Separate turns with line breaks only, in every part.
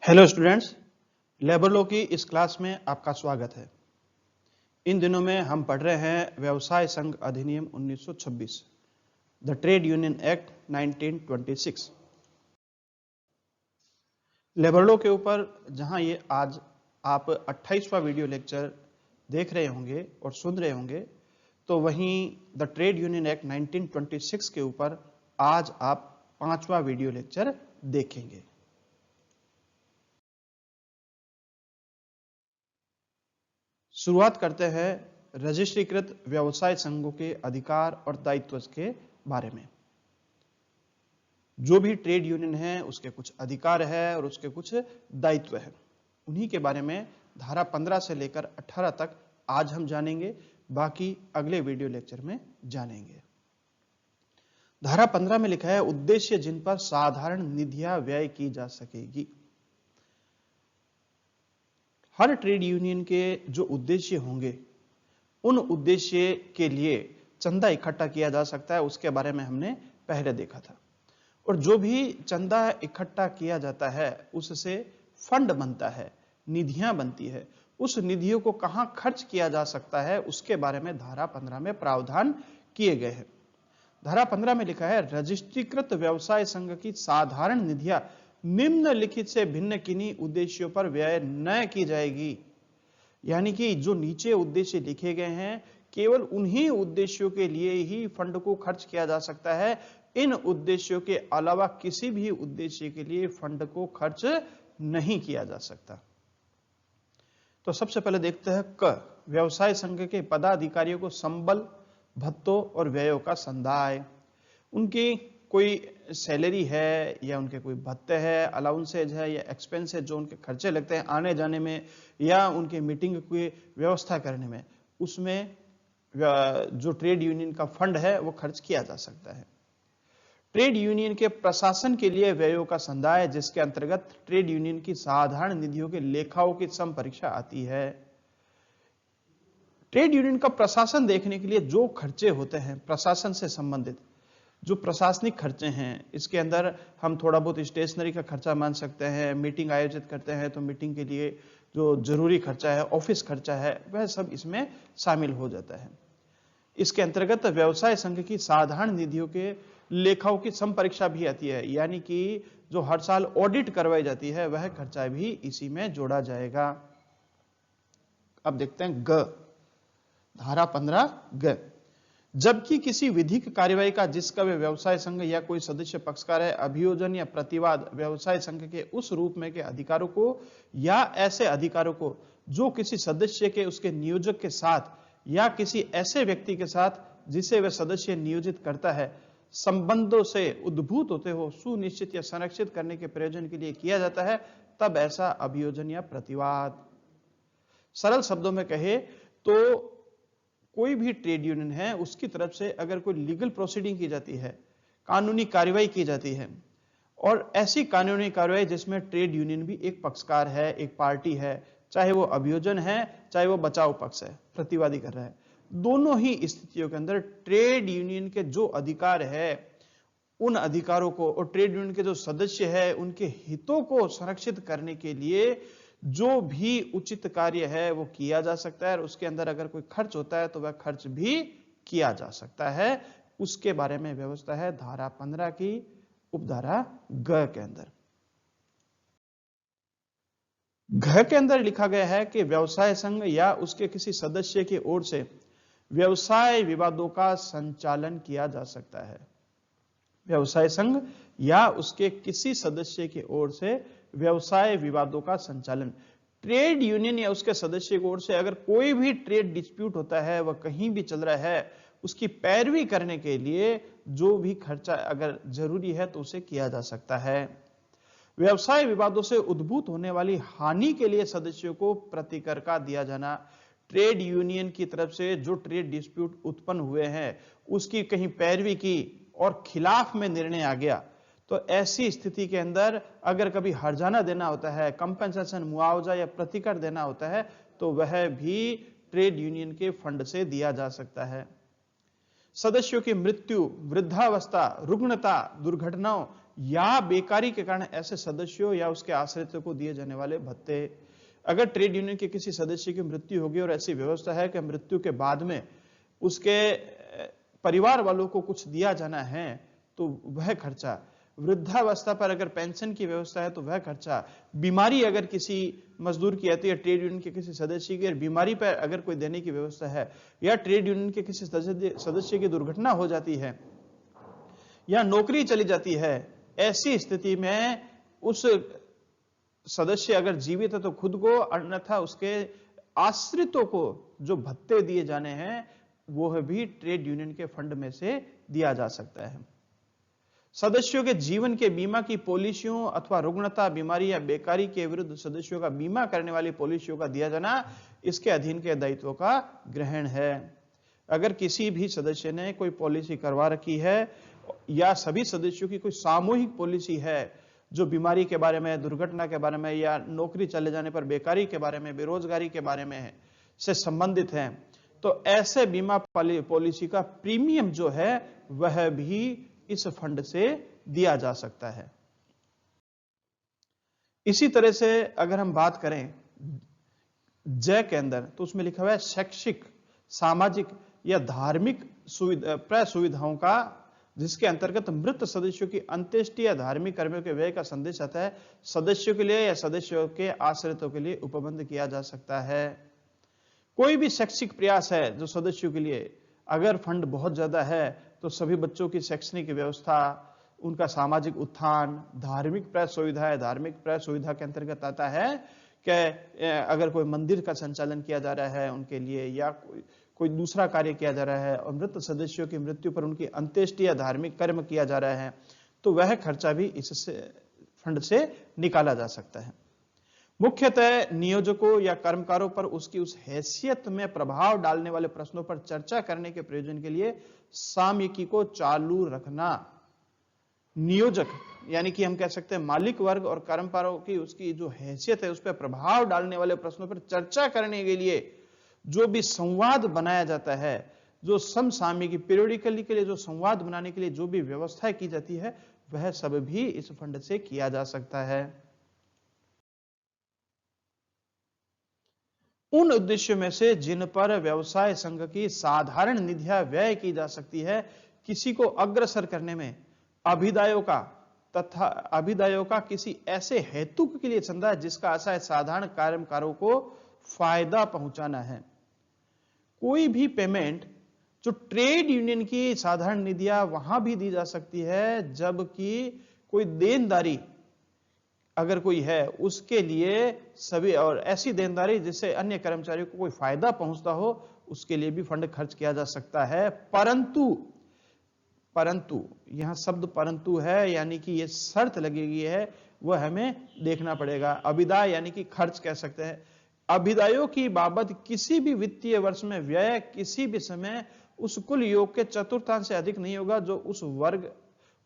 Hello students, labour law की इस class में आपका स्वागत है। इन दिनों में हम पढ़ रहे हैं व्यवसाय संघ अधिनियम 1926, the trade union act 1926। Labour law के ऊपर जहां ये आज आप 28वां वीडियो लेक्चर देख रहे होंगे और सुन रहे होंगे, तो वहीं द ट्रेड यूनियन एक्ट 1926 के ऊपर आज आप 5वां वीडियो लेक्चर देखेंगे। शुरुआत करते हैं रजिस्ट्रीकृत व्यवसाय संघों के अधिकार और दायित्व के बारे में। जो भी ट्रेड यूनियन है उसके कुछ अधिकार है और उसके कुछ दायित्व है, उन्हीं के बारे में धारा 15 से लेकर 18 तक आज हम जानेंगे, बाकी अगले वीडियो लेक्चर में जानेंगे। धारा 15 में लिखा है, उद्देश्य जिन पर साधारण निधियां व्यय की जा सकेगी। हर ट्रेड यूनियन के जो उद्देश्य होंगे, उन उद्देश्य के लिए चंदा इकट्ठा किया जा सकता है, उसके बारे में हमने पहले देखा था। और जो भी चंदा इकट्ठा किया जाता है उससे फंड बनता है, निधियां बनती है। उस निधियों को कहां खर्च किया जा सकता है उसके बारे में धारा 15 में प्रावधान किए गए हैं। धारा 15 में लिखा है, रजिस्ट्रीकृत व्यवसाय संघ की साधारण निधियां निम्नलिखित से भिन्न किन्हीं उद्देश्यों पर व्यय न की जाएगी। यानी कि जो नीचे उद्देश्य लिखे गए हैं, केवल उन्हीं उद्देश्यों के लिए ही फंड को खर्च किया जा सकता है। इन उद्देश्यों के अलावा किसी भी उद्देश्य के लिए फंड को खर्च नहीं किया जा सकता। तो सबसे पहले देखते हैं क, व्यवसाय संघ के पदाधिकारियों को संबल, भत्तों और व्ययों का संदाय। उनकी कोई सैलरी है या उनके कोई भत्ते है, अलाउंसेज है या एक्सपेंस है, जो उनके खर्चे लगते हैं आने जाने में या उनके मीटिंग की व्यवस्था करने में, उसमें जो ट्रेड यूनियन का फंड है वो खर्च किया जा सकता है। ट्रेड यूनियन के प्रशासन के लिए व्ययों का संदाय, जिसके अंतर्गत ट्रेड यूनियन की साधारण निधियों के लेखाओं की सम परीक्षा आती है। ट्रेड यूनियन का प्रशासन देखने के लिए जो खर्चे होते हैं, प्रशासन से संबंधित जो प्रशासनिक खर्चे हैं, इसके अंदर हम थोड़ा बहुत स्टेशनरी का खर्चा मान सकते हैं, मीटिंग आयोजित करते हैं तो मीटिंग के लिए जो जरूरी खर्चा है, ऑफिस खर्चा है, वह सब इसमें शामिल हो जाता है। इसके अंतर्गत व्यवसाय संघ की साधारण निधियों के लेखाओं की संपरीक्षा भी आती है, यानी कि जो हर साल ऑडिट करवाई जाती है वह खर्चा भी इसी में जोड़ा जाएगा। अब देखते हैं ग, धारा 15 ग, जबकि किसी विधिक कार्यवाही का जिसका वे व्यवसाय संघ या कोई सदस्य पक्षकार है अभियोजन या प्रतिवाद व्यवसाय संघ के उस रूप में के अधिकारों को या ऐसे अधिकारों को जो किसी सदस्य के उसके नियोजक के साथ या किसी ऐसे व्यक्ति के साथ जिसे वह सदस्य नियोजित करता है संबंधों से उद्भूत होते हो सुनिश्चित या संरक्षित करने के प्रयोजन के लिए किया जाता है, तब ऐसा अभियोजन या प्रतिवाद। सरल शब्दों में कहे तो कोई भी ट्रेड यूनियन है उसकी तरफ से अगर कोई लीगल प्रोसीडिंग की जाती है, कानूनी कार्रवाई की जाती है, और ऐसी कानूनी कार्रवाई जिसमें ट्रेड यूनियन भी एक पक्षकार है, एक पार्टी है, चाहे वो अभियोजन है चाहे वो बचाव पक्ष है, प्रतिवादी कर रहा है, दोनों ही स्थितियों के अंदर ट्रेड यूनियन के जो अधिकार है उन अधिकारों को और ट्रेड यूनियन के जो सदस्य है उनके हितों को संरक्षित करने के लिए जो भी उचित कार्य है वो किया जा सकता है, और उसके अंदर अगर कोई खर्च होता है तो वह खर्च भी किया जा सकता है। उसके बारे में व्यवस्था है धारा 15 की उपधारा ग के अंदर। घ के अंदर लिखा गया है कि व्यवसाय संघ या उसके किसी सदस्य की ओर से व्यवसाय विवादों का संचालन किया जा सकता है। व्यवसाय संघ या उसके किसी सदस्य की ओर से व्यवसाय विवादों का संचालन, ट्रेड यूनियन या उसके सदस्य की ओर से अगर कोई भी ट्रेड डिस्प्यूट होता है, वह कहीं भी चल रहा है, उसकी पैरवी करने के लिए जो भी खर्चा अगर जरूरी है तो उसे किया जा सकता है। व्यवसाय विवादों से उद्भूत होने वाली हानि के लिए सदस्यों को प्रतिकर का दिया जाना, ट्रेड यूनियन की तरफ से जो ट्रेड डिस्प्यूट उत्पन्न हुए हैं उसकी कहीं पैरवी की और खिलाफ में निर्णय आ गया, तो ऐसी स्थिति के अंदर अगर कभी हर्जाना देना होता है, कंपेंसेशन मुआवजा या प्रतिकर देना होता है, तो वह भी ट्रेड यूनियन के फंड से दिया जा सकता है। सदस्यों की मृत्यु, वृद्धावस्था, रुग्णता, दुर्घटनाओं या बेकारी के कारण ऐसे सदस्यों या उसके आश्रितों को दिए जाने वाले भत्ते। अगर ट्रेड यूनियन के किसी सदस्य की मृत्यु होगी और ऐसी व्यवस्था है कि मृत्यु के बाद में उसके परिवार वालों को कुछ दिया जाना है तो वह खर्चा, वृद्धावस्था पर अगर पेंशन की व्यवस्था है तो वह खर्चा, बीमारी अगर किसी मजदूर की आती है, ट्रेड यूनियन के किसी सदस्य की बीमारी पर अगर कोई देने की व्यवस्था है, या ट्रेड यूनियन के किसी सदस्य की दुर्घटना हो जाती है या नौकरी चली जाती है, ऐसी स्थिति में उस सदस्य अगर जीवित है तो खुद को, अन्यथा उसके आश्रितों को जो भत्ते दिए जाने हैं वो भी ट्रेड यूनियन के फंड में से दिया जा सकता है। सदस्यों के जीवन के बीमा की पॉलिसियों अथवा रुग्णता, बीमारी या बेकारी के विरुद्ध सदस्यों का बीमा करने वाली पॉलिसियों का दिया जाना इसके अधीन के दायित्वों का ग्रहण है। अगर किसी भी सदस्य ने कोई पॉलिसी करवा रखी है या सभी सदस्यों की कोई सामूहिक पॉलिसी है जो बीमारी के बारे में, दुर्घटना के बारे में, या नौकरी चले जाने पर बेकारी के बारे में, बेरोजगारी के बारे में है, से संबंधित है, तो ऐसे बीमा पॉलिसी का प्रीमियम जो है वह भी इस फंड से दिया जा सकता है। इसी तरह से अगर हम बात करें जय के अंदर, तो उसमें लिखा हुआ है शैक्षिक, सामाजिक या धार्मिक सुविधाओं का, जिसके अंतर्गत मृत सदस्यों की अंत्येष्टि या धार्मिक कर्मों के व्यय का संदेश आता है, सदस्यों के लिए या सदस्यों के आश्रितों के लिए उपबंध किया जा सकता है। कोई भी शैक्षिक प्रयास है जो सदस्यों के लिए, अगर फंड बहुत ज्यादा है तो सभी बच्चों की शैक्षणिक व्यवस्था, उनका सामाजिक उत्थान, धार्मिक प्रय सुविधा है, धार्मिक प्रय सुविधा के अंतर्गत आता है कि अगर कोई मंदिर का संचालन किया जा रहा है उनके लिए, या कोई दूसरा कार्य किया जा रहा है और मृत सदस्यों की मृत्यु पर उनकी अंत्येष्टि या धार्मिक कर्म किया जा रहा है, तो वह खर्चा भी इससे फंड से निकाला जा सकता है। मुख्यतः नियोजकों या कर्मकारों पर उसकी उस हैसियत में प्रभाव डालने वाले प्रश्नों पर चर्चा करने के प्रयोजन के लिए सामयिकी को चालू रखना। नियोजक यानी कि हम कह सकते हैं मालिक वर्ग और कर्मकारों की उसकी जो हैसियत है उस पर प्रभाव डालने वाले प्रश्नों पर चर्चा करने के लिए जो भी संवाद बनाया जाता है, जो समसामयिकी पीरियडिकली के लिए जो संवाद बनाने के लिए जो भी व्यवस्था की जाती है, वह सब भी इस फंड से किया जा सकता है। उन उद्देश्यों में से जिन पर व्यवसाय संघ की साधारण निधियां व्यय की जा सकती है, किसी को अग्रसर करने में अभिदायों का किसी ऐसे हेतु के लिए चंदा जिसका आशय साधारण कर्मकारों को फायदा पहुंचाना है। कोई भी पेमेंट जो ट्रेड यूनियन की साधारण निधियां वहां भी दी जा सकती है, जबकि कोई देनदारी अगर कोई है उसके लिए सभी, और ऐसी देनदारी जिससे अन्य कर्मचारियों को कोई फायदा पहुंचता हो, उसके लिए भी फंड खर्च किया जा सकता है। परंतु यहां शब्द परंतु है, यानी कि यह शर्त लगी गई है, वह हमें देखना पड़ेगा। अभिदाय यानी कि खर्च कह सकते हैं। अभिदायों की बाबत किसी भी वित्तीय वर्ष में व्यय किसी भी समय उस कुल योग के चतुर्थांश से अधिक नहीं होगा जो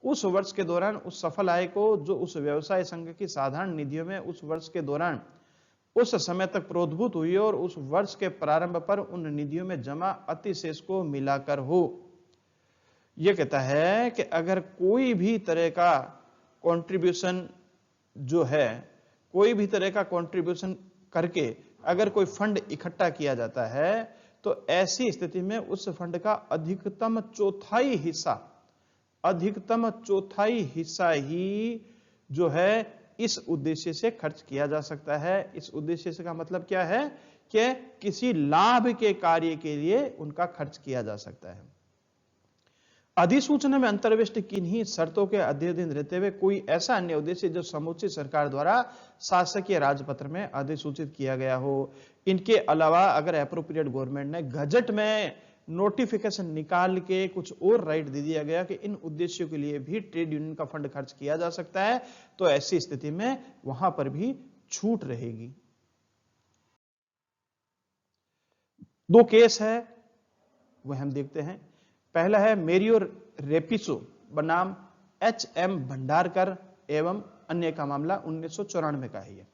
उस वर्ष के दौरान उस सफल आय को जो उस व्यवसाय संघ की साधारण निधियों में उस वर्ष के दौरान उस समय तक प्रोद्भूत हुई और उस वर्ष के प्रारंभ पर उन निधियों में जमा अतिशेष को मिलाकर हो। यह कहता है कि अगर कोई भी तरह का कंट्रीब्यूशन जो है, कोई भी तरह का कंट्रीब्यूशन करके अगर कोई फंड इकट्ठा किया जाता है, तो ऐसी स्थिति में उस फंड का अधिकतम चौथाई हिस्सा ही जो है इस उद्देश्य से खर्च किया जा सकता है। इस उद्देश्य से का मतलब क्या है कि किसी लाभ के कार्य के लिए उनका खर्च किया जा सकता है। अधिसूचना में अंतर्विष्ट किन्हीं शर्तों के अधीन रहते हुए कोई ऐसा अन्य उद्देश्य जो समुचित सरकार द्वारा शासकीय राजपत्र में अधिसूचित किया गया हो। इनके अलावा अगर एप्रोप्रिएट गवर्नमेंट ने गजट में नोटिफिकेशन निकाल के कुछ और राइट दे दिया गया कि इन उद्देश्यों के लिए भी ट्रेड यूनियन का फंड खर्च किया जा सकता है, तो ऐसी स्थिति में वहां पर भी छूट रहेगी। दो केस है वह हम देखते हैं। पहला है मेरियो रेपिसो बनाम एच.एम. भंडारकर एवं अन्य का मामला 1994 का है।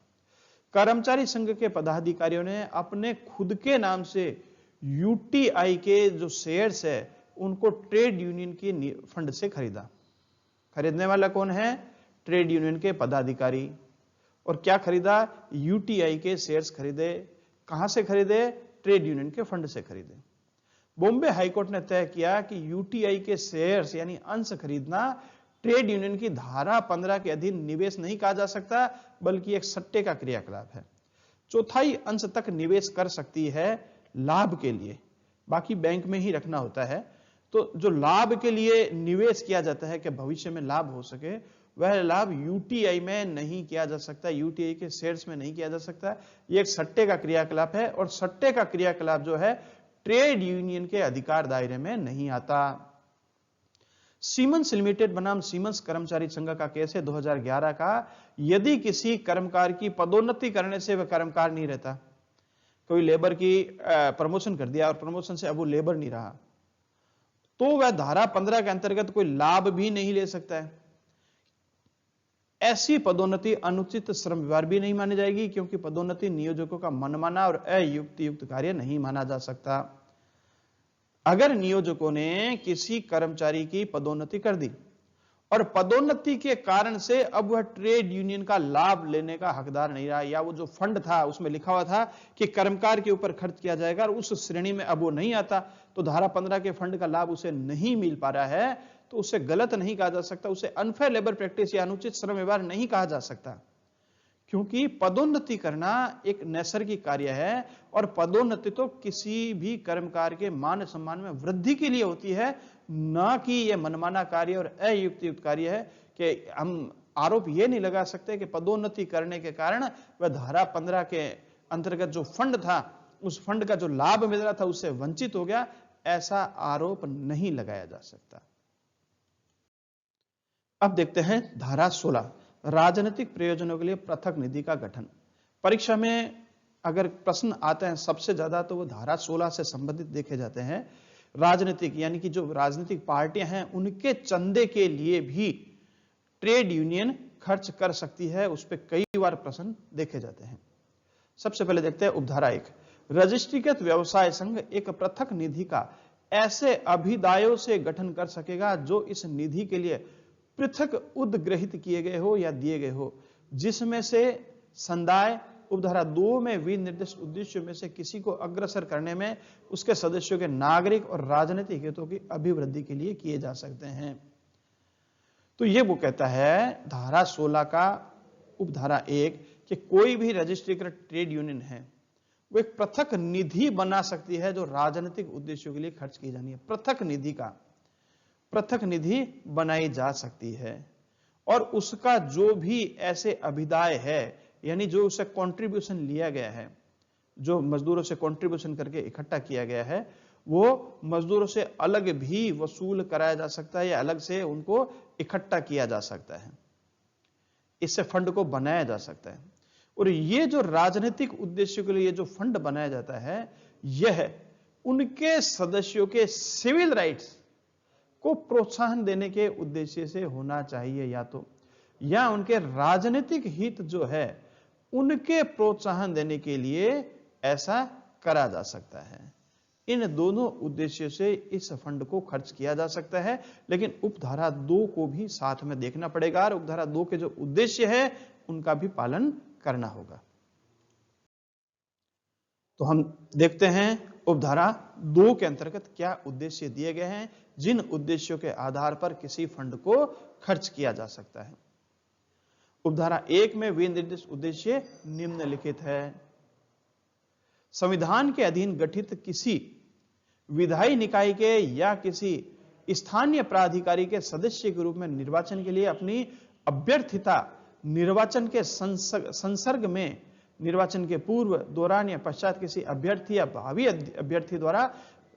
कर्मचारी संघ के पदाधिकारियों ने अपने खुद के नाम से यूटीआई के जो शेयर्स है उनको ट्रेड यूनियन की फंड से खरीदा। खरीदने वाला कौन है? ट्रेड यूनियन के पदाधिकारी। और क्या खरीदा? यूटीआई के शेयर्स खरीदे। कहां से खरीदे? ट्रेड यूनियन के फंड से खरीदे। बॉम्बे हाईकोर्ट ने तय किया कि यूटीआई के शेयर्स यानी अंश खरीदना ट्रेड यूनियन की धारा 15 के अधीन निवेश नहीं कहा जा सकता, बल्कि एक सट्टे का क्रियाकलाप है। चौथाई अंश तक निवेश कर सकती है लाभ के लिए, बाकी बैंक में ही रखना होता है। तो जो लाभ के लिए निवेश किया जाता है कि भविष्य में लाभ हो सके, वह लाभ यूटीआई में नहीं किया जा सकता, यूटीआई के शेयर्स में नहीं किया जा सकता। यह एक सट्टे का क्रियाकलाप है और सट्टे का क्रियाकलाप जो है ट्रेड यूनियन के अधिकार दायरे में नहीं आता। सीमेंस लिमिटेड बनाम सीमेंस कर्मचारी संघ का केस है 2011 का। यदि किसी कर्मकार की पदोन्नति करने से वह कर्मकार नहीं रहता, कोई लेबर की प्रमोशन कर दिया और प्रमोशन से अब वो लेबर नहीं रहा, तो वह धारा 15 के अंतर्गत कोई लाभ भी नहीं ले सकता है। ऐसी पदोन्नति अनुचित श्रम व्यवहार भी नहीं मानी जाएगी, क्योंकि पदोन्नति नियोजकों का मनमाना और अयुक्तियुक्त कार्य नहीं माना जा सकता। अगर नियोजकों ने किसी कर्मचारी की पदोन्नति कर दी और पदोन्नति के कारण से अब वह ट्रेड यूनियन का लाभ लेने का हकदार नहीं रहा, या वो जो फंड था उसमें लिखा हुआ था कि कर्मकार के ऊपर खर्च किया जाएगा और उस श्रेणी में अब वो नहीं आता, तो धारा 15 के फंड का लाभ उसे नहीं मिल पा रहा है, तो उसे गलत नहीं कहा जा सकता, उसे अनफेयर लेबर प्रैक्टिस या अनुचित श्रम व्यवहार नहीं कहा जा सकता, क्योंकि पदोन्नति करना एक नैसर्गिक कार्य है और पदोन्नति तो किसी भी कर्मकार के मान सम्मान में वृद्धि के लिए होती है, ना कि यह मनमाना कार्य और अयुक्तियुक्त कार्य है। कि हम आरोप यह नहीं लगा सकते कि पदोन्नति करने के कारण वह धारा 15 के अंतर्गत जो फंड था, उस फंड का जो लाभ मिल रहा था उससे वंचित हो गया, ऐसा आरोप नहीं लगाया जा सकता। अब देखते हैं धारा 16, राजनीतिक प्रयोजनों के लिए पृथक निधि का गठन। परीक्षा में अगर प्रश्न आते हैं सबसे ज्यादा तो वो धारा 16 से संबंधित देखे जाते हैं। राजनीतिक यानी कि जो राजनीतिक पार्टियां हैं उनके चंदे के लिए भी ट्रेड यूनियन खर्च कर सकती है, उस पर कई बार प्रश्न देखे जाते हैं। सबसे पहले देखते हैं उपधारा 1, रजिस्ट्रीकृत व्यवसाय संघ एक पृथक निधि का ऐसे अभिदायों से गठन कर सकेगा जो इस निधि के लिए पृथक उद्ग्रहित किए गए हो या दिए गए हो, जिसमें से संदाय उपधारा 2 में विनिर्दिष्ट उद्देश्यों में से किसी को अग्रसर करने में उसके सदस्यों के नागरिक और राजनीतिक हितों की अभिवृद्धि के लिए किए जा सकते हैं। तो ये वो कहता है धारा 16 का उपधारा 1 कि कोई भी रजिस्ट्रीकृत ट्रेड यूनियन है वो एक पृथक निधि बना सकती है जो राजनीतिक उद्देश्यों के लिए खर्च की जानी है। पृथक निधि बनाई जा सकती है और उसका जो भी ऐसे अभिदाय है, यानी जो उसे कंट्रीब्यूशन लिया गया है, जो मजदूरों से कंट्रीब्यूशन करके इकट्ठा किया गया है, वो मजदूरों से अलग भी वसूल कराया जा सकता है या अलग से उनको इकट्ठा किया जा सकता है, इससे फंड को बनाया जा सकता है। और ये जो राजनीतिक उद्देश्यों के लिए जो फंड बनाया जाता है, यह उनके सदस्यों के सिविल राइट्स को प्रोत्साहन देने के उद्देश्य से होना चाहिए, या उनके राजनीतिक हित जो है उनके प्रोत्साहन देने के लिए ऐसा करा जा सकता है। इन दोनों उद्देश्यों से इस फंड को खर्च किया जा सकता है, लेकिन उपधारा 2 को भी साथ में देखना पड़ेगा और उपधारा 2 के जो उद्देश्य है उनका भी पालन करना होगा। तो हम देखते हैं उपधारा 2 के अंतर्गत क्या उद्देश्य दिए गए हैं, जिन उद्देश्यों के आधार पर किसी फंड को खर्च किया जा सकता है। उपधारा 1 में विनिर्दिष्ट उद्देश्य निम्नलिखित है। संविधान के अधीन गठित किसी विधायी निकाय के या किसी स्थानीय प्राधिकारी के सदस्य के रूप में निर्वाचन के लिए अपनी अभ्यर्थिता निर्वाचन के संसर्ग में निर्वाचन के पूर्व, दौरान या पश्चात किसी अभ्यर्थी या भावी अभ्यर्थी द्वारा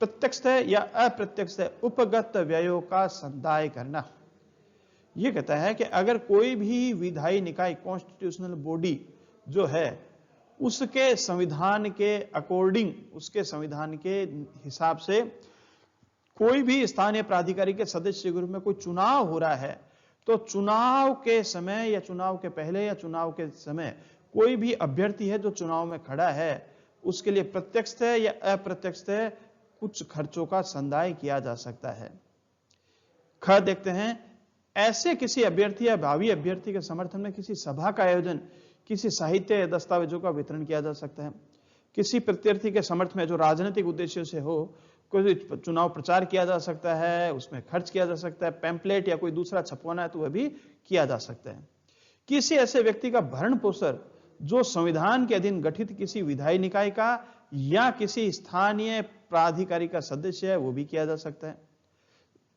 प्रत्यक्ष या अप्रत्यक्ष उपगत व्ययों का संदाय करना। यह कहता है कि अगर कोई भी विधायी निकाय कॉन्स्टिट्यूशनल बॉडी जो है उसके संविधान के अकॉर्डिंग, उसके संविधान के हिसाब से कोई भी स्थानीय प्राधिकारी के सदस्य के रूप में कोई चुनाव हो रहा है, तो चुनाव के समय या चुनाव के पहले या चुनाव के समय कोई भी अभ्यर्थी है जो चुनाव में खड़ा है उसके लिए प्रत्यक्ष या अप्रत्यक्ष कुछ खर्चों का संदाय किया जा सकता है। ख देखते हैं, ऐसे किसी अभ्यर्थी या भावी अभ्यर्थी के समर्थन में किसी सभा का आयोजन, किसी साहित्य या दस्तावेजों का वितरण किया जा सकता है। किसी प्रत्याशी के समर्थन में जो राजनीतिक उद्देश्यों से हो, कोई चुनाव प्रचार किया जा सकता है, उसमें खर्च किया जा सकता है, पैम्पलेट या कोई दूसरा छपवाना है तो वह भी किया जा सकता है। किसी ऐसे व्यक्ति का भरण पोषण जो संविधान के अधीन गठित किसी विधायी निकाय का या किसी स्थानीय प्राधिकारी का सदस्य है, वो भी किया जा सकता है।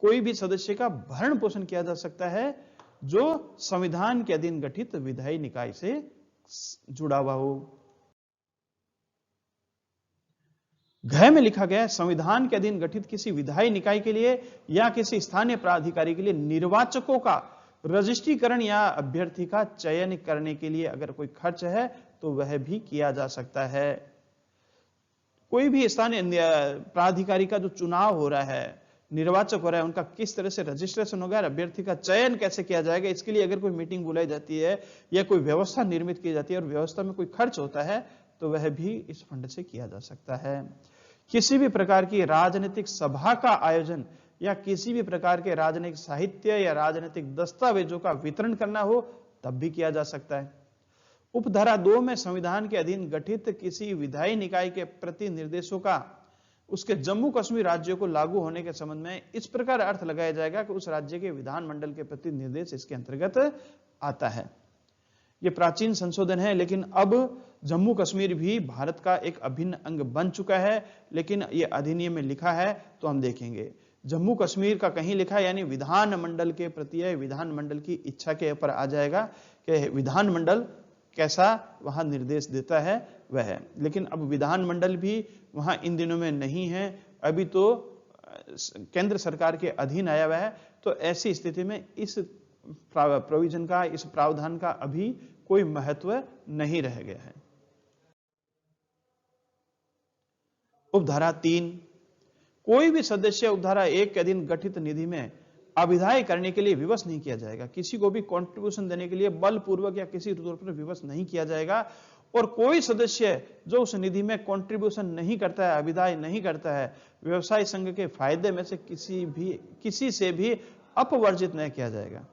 कोई भी सदस्य का भरण पोषण किया जा सकता है जो संविधान के अधीन गठित विधायी निकाय से जुड़ा हुआ हो। घ में लिखा गया है, संविधान के अधीन गठित किसी विधायी निकाय के लिए या किसी स्थानीय प्राधिकारी के लिए निर्वाचकों का रजिस्ट्रीकरण या अभ्यर्थी का चयन करने के लिए अगर कोई खर्च है तो वह भी किया जा सकता है। कोई भी स्थानीय प्राधिकारी का जो चुनाव हो रहा है, निर्वाचक हो रहा है, उनका किस तरह से रजिस्ट्रेशन होगा, अभ्यर्थी का चयन कैसे किया जाएगा, इसके लिए अगर कोई मीटिंग बुलाई जाती है या कोई व्यवस्था निर्मित की जाती है और व्यवस्था में कोई खर्च होता है तो वह भी इस फंड से किया जा सकता है। किसी भी प्रकार की राजनीतिक सभा का आयोजन या किसी भी प्रकार के राजनीतिक साहित्य या राजनीतिक दस्तावेजों का वितरण करना हो तब भी किया जा सकता है। उपधारा 2 में संविधान के अधीन गठित किसी विधायी निकाय के प्रति निर्देशों का उसके जम्मू कश्मीर राज्य को लागू होने के संबंध में इस प्रकार अर्थ लगाया जाएगा कि उस राज्य के विधानमंडल के प्रति निर्देश इसके अंतर्गत आता है। यह प्राचीन संशोधन है, लेकिन अब जम्मू कश्मीर भी भारत का एक अभिन्न अंग बन चुका है, लेकिन यह अधिनियम में लिखा है तो हम देखेंगे। जम्मू कश्मीर का कहीं लिखा है, यानी विधानमंडल के प्रति है, विधानमंडल की इच्छा के ऊपर आ जाएगा कि विधानमंडल कैसा वहां निर्देश देता है वह है। लेकिन अब विधानमंडल भी वहां इन दिनों में नहीं है, अभी तो केंद्र सरकार के अधीन आया हुआ है। तो ऐसी स्थिति में इस प्रोविजन का, इस प्रावधान का अभी कोई महत्व नहीं रह गया है। उपधारा 3, कोई भी सदस्य उपधारा 1 के अधीन गठित निधि में अभिधाय करने के लिए विवश नहीं किया जाएगा। किसी को भी कंट्रीब्यूशन देने के लिए बलपूर्वक या किसी तौर पर विवश नहीं किया जाएगा। और कोई सदस्य जो उस निधि में कंट्रीब्यूशन नहीं करता है, अभिधाय नहीं करता है, व्यवसाय संघ के फायदे में से किसी से भी अपवर्जित नहीं किया जाएगा।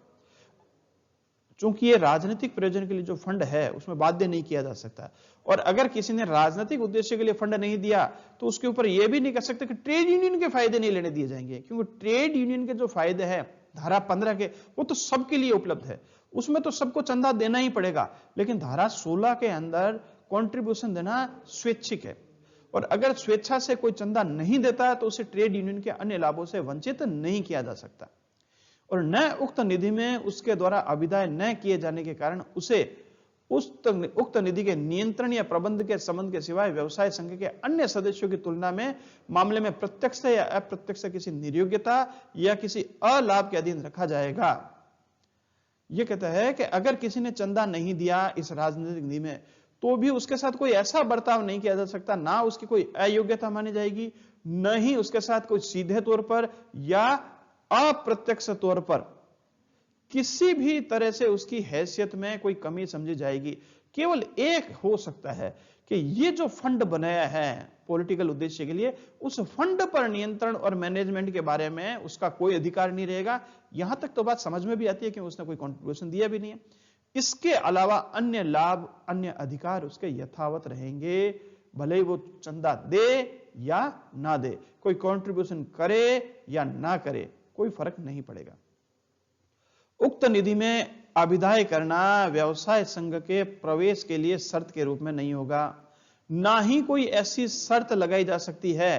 चूंकि ये राजनीतिक प्रयोजन के लिए जो फंड है उसमें बाध्य नहीं किया जा सकता। और अगर किसी ने राजनीतिक उद्देश्य के लिए फंड नहीं दिया तो उसके ऊपर यह भी नहीं कह सकते कि ट्रेड यूनियन के फायदे नहीं लेने दिए जाएंगे, क्योंकि ट्रेड यूनियन के जो फायदे हैं धारा 15 के, वो तो सबके लिए उपलब्ध है, उसमें तो सबको चंदा देना ही पड़ेगा। लेकिन धारा 16 के अंदर कंट्रीब्यूशन देना स्वैच्छिक है, और अगर स्वेच्छा से कोई चंदा नहीं देता तो उसे ट्रेड यूनियन के अन्य लाभों से वंचित नहीं किया जा सकता। और न उक्त निधि में उसके द्वारा अभिदाय न किए जाने के कारण उसे उक्त निधि के नियंत्रण या प्रबंध के संबंध के सिवाय व्यवसाय संघ के अन्य सदस्यों की तुलना में मामले में प्रत्यक्ष या अप्रत्यक्ष किसी निर्योग्यता या किसी अलाभ के अधीन रखा जाएगा। यह कहता है कि अगर किसी ने चंदा नहीं दिया इस राजनीतिक निधि में तो भी उसके साथ कोई ऐसा बर्ताव नहीं किया जा सकता, ना उसकी कोई अयोग्यता मानी जाएगी, न ही उसके साथ कोई सीधे तौर पर या अप्रत्यक्ष तौर पर किसी भी तरह से उसकी हैसियत में कोई कमी समझी जाएगी। केवल एक हो सकता है कि ये जो फंड बनाया है पॉलिटिकल उद्देश्य के लिए, उस फंड पर नियंत्रण और मैनेजमेंट के बारे में उसका कोई अधिकार नहीं रहेगा। यहां तक तो बात समझ में भी आती है कि उसने कोई कंट्रीब्यूशन दिया भी नहीं है। इसके अलावा अन्य लाभ, अन्य अधिकार उसके यथावत रहेंगे, भले ही वो चंदा दे या ना दे, कोई कंट्रीब्यूशन करे या ना करे, कोई फर्क नहीं पड़ेगा। उक्त निधि में अभिदाय करना व्यवसाय संघ के प्रवेश के लिए शर्त के रूप में नहीं होगा। ना ही कोई ऐसी शर्त लगाई जा सकती है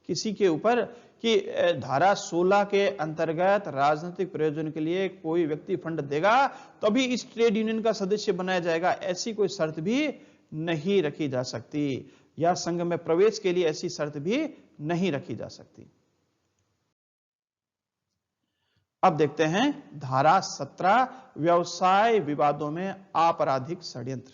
किसी के ऊपर कि धारा 16 के अंतर्गत राजनीतिक प्रयोजन के लिए कोई व्यक्ति फंड देगा तभी इस ट्रेड यूनियन का सदस्य बनाया जाएगा, ऐसी कोई शर्त भी नहीं रखी जा सकती, या संघ में प्रवेश के लिए ऐसी शर्त भी नहीं रखी जा सकती। अब देखते हैं धारा 17, व्यवसाय विवादों में आपराधिक षड्यंत्र।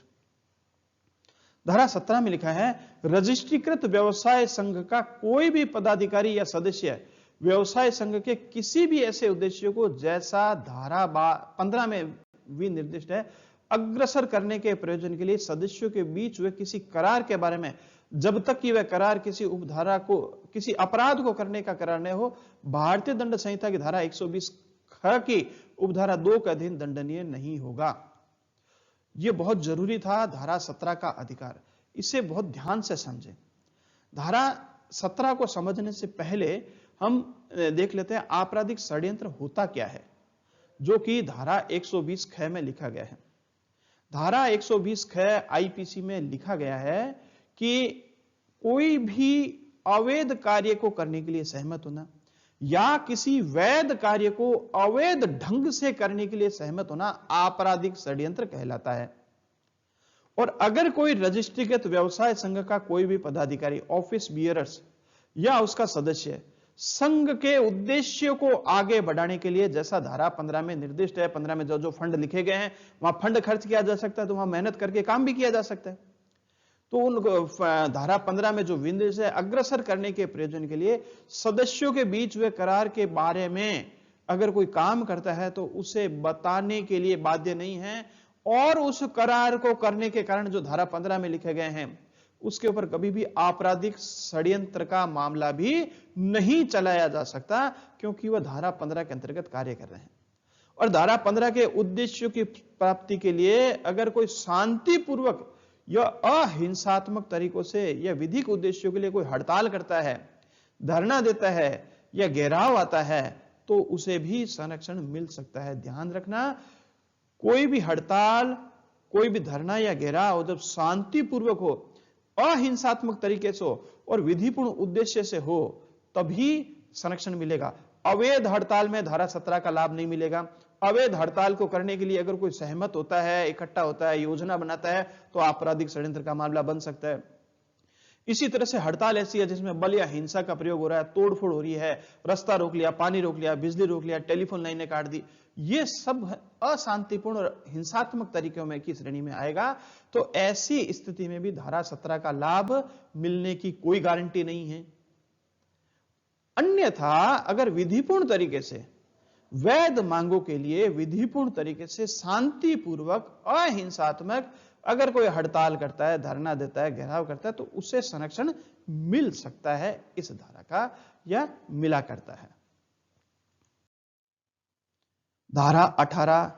धारा 17 में लिखा है, रजिस्ट्रीकृत व्यवसाय संघ का कोई भी पदाधिकारी या सदस्य व्यवसाय संघ के किसी भी ऐसे उद्देश्य को जैसा धारा 15 में भी निर्दिष्ट है अग्रसर करने के प्रयोजन के लिए सदस्यों के बीच हुए किसी करार के बारे में, जब तक कि वह करार किसी उपधारा को, किसी अपराध को करने का करार न हो, भारतीय दंड संहिता की धारा 120 ख की उपधारा 2 के अधीन दंडनीय नहीं होगा। यह बहुत जरूरी था धारा 17 का अधिकार, इसे बहुत ध्यान से समझें। धारा 17 को समझने से पहले हम देख लेते हैं आपराधिक षड्यंत्र होता क्या है, जो कि धारा 120 ख में लिखा गया है। धारा 120 ख आईपीसी में लिखा गया है कि कोई भी अवैध कार्य को करने के लिए सहमत होना या किसी वैध कार्य को अवैध ढंग से करने के लिए सहमत होना आपराधिक षड्यंत्र कहलाता है। और अगर कोई रजिस्ट्रीकृत व्यवसाय संघ का कोई भी पदाधिकारी, ऑफिस बियरर्स या उसका सदस्य संघ के उद्देश्यों को आगे बढ़ाने के लिए, जैसा धारा 15 में निर्दिष्ट है, 15 में जो फंड लिखे गए हैं वहां फंड खर्च किया जा सकता है, तो वहां मेहनत करके काम भी किया जा सकता है। तो उन धारा 15 में जो विनिर्देश है, अग्रसर करने के प्रयोजन के लिए सदस्यों के बीच हुए करार के बारे में अगर कोई काम करता है तो उसे बताने के लिए बाध्य नहीं है, और उस करार को करने के कारण जो धारा 15 में लिखे गए हैं उसके ऊपर कभी भी आपराधिक षड्यंत्र का मामला भी नहीं चलाया जा सकता, क्योंकि वह धारा 15 के अंतर्गत कार्य कर रहे हैं। और धारा 15 के उद्देश्यों की प्राप्ति के लिए अगर कोई शांतिपूर्वक या अहिंसात्मक तरीकों से या विधिक उद्देश्यों के लिए कोई हड़ताल करता है, धरना देता है या घेराव आता है, तो उसे भी संरक्षण मिल सकता है। ध्यान रखना, कोई भी हड़ताल, कोई भी धरना या घेराव जब शांतिपूर्वक हो, अहिंसात्मक तरीके से हो और विधिपूर्ण उद्देश्य से हो, तभी संरक्षण मिलेगा। अवैध हड़ताल में धारा 17 का लाभ नहीं मिलेगा। अवैध हड़ताल को करने के लिए अगर कोई सहमत होता है, इकट्ठा होता है, योजना बनाता है, तो आपराधिक षड्यंत्र का मामला बन सकता है। इसी तरह से हड़ताल ऐसी है जिसमें बल या हिंसा का प्रयोग हो रहा है, तोड़फोड़ हो रही है, रास्ता रोक लिया, पानी रोक लिया, बिजली रोक लिया, टेलीफोन लाइनें काट दी, ये सब अशांतिपूर्ण और हिंसात्मक तरीकों में की श्रेणी में आएगा। तो ऐसी स्थिति में भी धारा 17 का लाभ मिलने की कोई गारंटी नहीं है। अन्यथा अगर विधिपूर्ण तरीके से वैध मांगों के लिए विधिपूर्ण तरीके से शांतिपूर्वक अहिंसात्मक अगर कोई हड़ताल करता है, धरना देता है, घेराव करता है, तो उसे संरक्षण मिल सकता है इस धारा का, या मिला करता है। धारा 18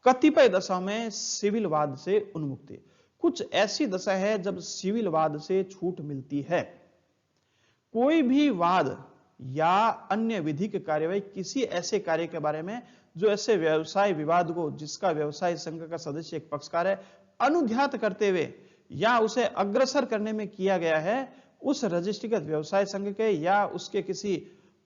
कतिपय दशा में सिविल वाद से उन्मुक्ति। कुछ ऐसी दशा है जब सिविल वाद से छूट मिलती है। कोई भी वाद या अन्य विधिक कार्यवाही किसी ऐसे कार्य के बारे में जो ऐसे व्यवसाय विवाद को, जिसका व्यवसाय संघ का सदस्य एक पक्षकार है, अनुध्यात करते हुए या उसे अग्रसर करने में किया गया है, उस रजिस्ट्रीकृत व्यवसाय संघ के या उसके किसी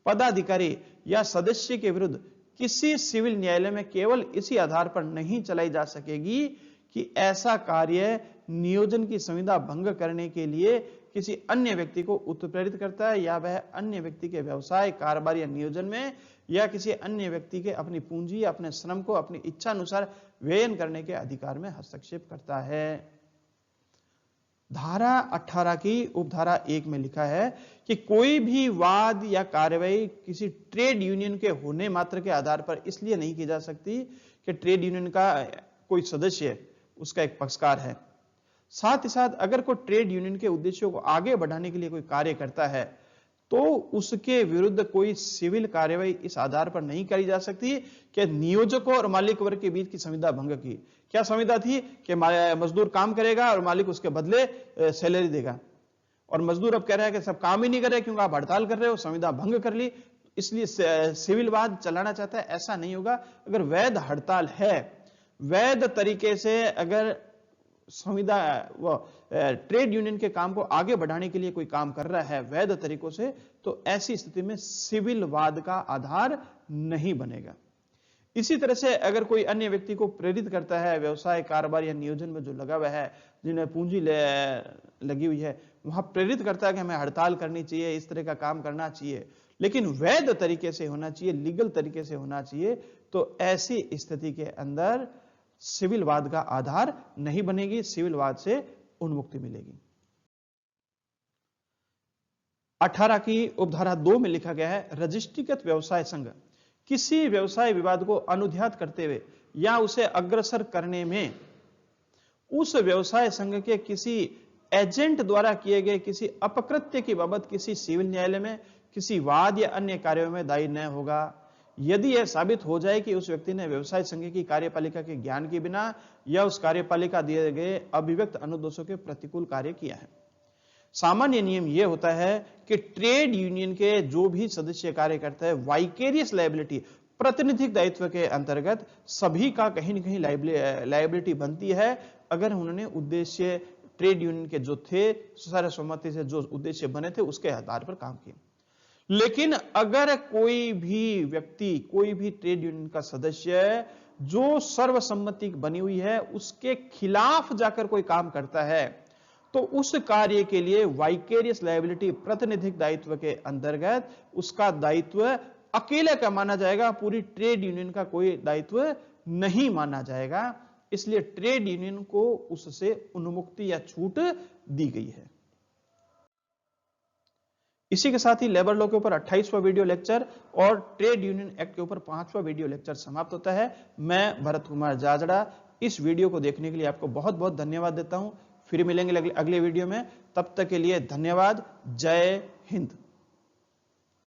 पदाधिकारी या सदस्य के विरुद्ध किसी सिविल न्यायालय में केवल इसी आधार पर नहीं चलाई जा सकेगी कि ऐसा कार्य नियोजन की संविदा भंग करने के लिए किसी अन्य व्यक्ति को उत्प्रेरित करता है, या वह अन्य व्यक्ति के व्यवसाय, कारोबार या नियोजन में या किसी अन्य व्यक्ति के अपनी पूंजी या अपने श्रम को अपनी इच्छा अनुसार व्ययन करने के अधिकार में हस्तक्षेप करता है। धारा 18 की उपधारा 1 में लिखा है कि कोई भी वाद या कार्यवाही किसी ट्रेड यूनियन के होने मात्र के आधार पर इसलिए नहीं की जा सकती कि ट्रेड यूनियन का कोई सदस्य उसका एक पक्षकार है। साथ ही साथ अगर कोई ट्रेड यूनियन के उद्देश्यों को आगे बढ़ाने के लिए कोई कार्य करता है, तो उसके विरुद्ध कोई सिविल कार्यवाही इस आधार पर नहीं करी जा सकती कि नियोजकों और मालिक वर्ग के बीच की संविदा भंग की। क्या संविदा थी कि मजदूर काम करेगा और मालिक उसके बदले सैलरी देगा, और मजदूर अब कह रहा है कि सब काम ही नहीं कर रहे क्योंकि आप हड़ताल कर रहे हो, संविदा भंग कर ली, इसलिए सिविल वाद चलाना चाहता है। ऐसा नहीं होगा। अगर वैध हड़ताल है, वैध तरीके से अगर संविदा व ट्रेड यूनियन के काम को आगे बढ़ाने के लिए कोई काम कर रहा है वैध तरीकों से, तो ऐसी स्थिति में सिविल वाद का आधार नहीं बनेगा। इसी तरह से अगर कोई अन्य व्यक्ति को प्रेरित करता है, व्यवसाय, कारोबार या नियोजन में जो लगा हुआ है, जिन्हें पूंजी लगी हुई है, वहां प्रेरित करता है कि हमें हड़ताल करनी चाहिए, इस तरह का काम करना चाहिए, लेकिन वैध तरीके से होना चाहिए, लीगल तरीके से होना चाहिए, तो ऐसी स्थिति के अंदर सिविल वाद का आधार नहीं बनेगी, सिविल वाद से उन्मुक्ति मिलेगी। 18 की उपधारा 2 में लिखा गया है, रजिस्ट्रीकृत व्यवसाय संघ किसी व्यवसाय विवाद को अनुध्यात करते हुए या उसे अग्रसर करने में उस व्यवसाय संघ के किसी एजेंट द्वारा किए गए किसी अपकृत्य की बाबत किसी सिविल न्यायालय में किसी वाद या अन्य कार्यों में दायी न होगा, यदि यह साबित हो जाए कि उस व्यक्ति ने व्यवसाय संघ की कार्यपालिका के ज्ञान के बिना या उस कार्यपालिका दिए गए अभिव्यक्त अनुदेशों के प्रतिकूल कार्य किया है। सामान्य नियम यह होता है कि ट्रेड यूनियन के जो भी सदस्य कार्य करते हैं, वाइकेरियस लायबिलिटी प्रतिनिधिक दायित्व के अंतर्गत सभी का कहीं न कहीं लायबिलिटी बनती है अगर उन्होंने उद्देश्य ट्रेड यूनियन के जो थे सर्वसम्मति से जो उद्देश्य बने थे उसके आधार पर काम किए। लेकिन अगर कोई भी व्यक्ति, कोई भी ट्रेड यूनियन का सदस्य जो सर्वसम्मति बनी हुई है उसके खिलाफ जाकर कोई काम करता है तो उस कार्य के लिए वाइकेरियस लायबिलिटी प्रतिनिधिक दायित्व के अंतर्गत उसका दायित्व अकेले का माना जाएगा, पूरी ट्रेड यूनियन का कोई दायित्व नहीं माना जाएगा। इसलिए ट्रेड यूनियन को उससे उन्मुक्ति या छूट दी गई है। इसी के साथ ही लेबर लॉ के ऊपर 28वां वीडियो लेक्चर और ट्रेड यूनियन एक्ट के ऊपर 5वां वीडियो लेक्चर समाप्त होता है। मैं भरत कुमार जाजड़ा इस वीडियो को देखने के लिए आपको बहुत बहुत धन्यवाद देता हूं। फिर मिलेंगे अगले वीडियो में, तब तक के लिए धन्यवाद। जय हिंद।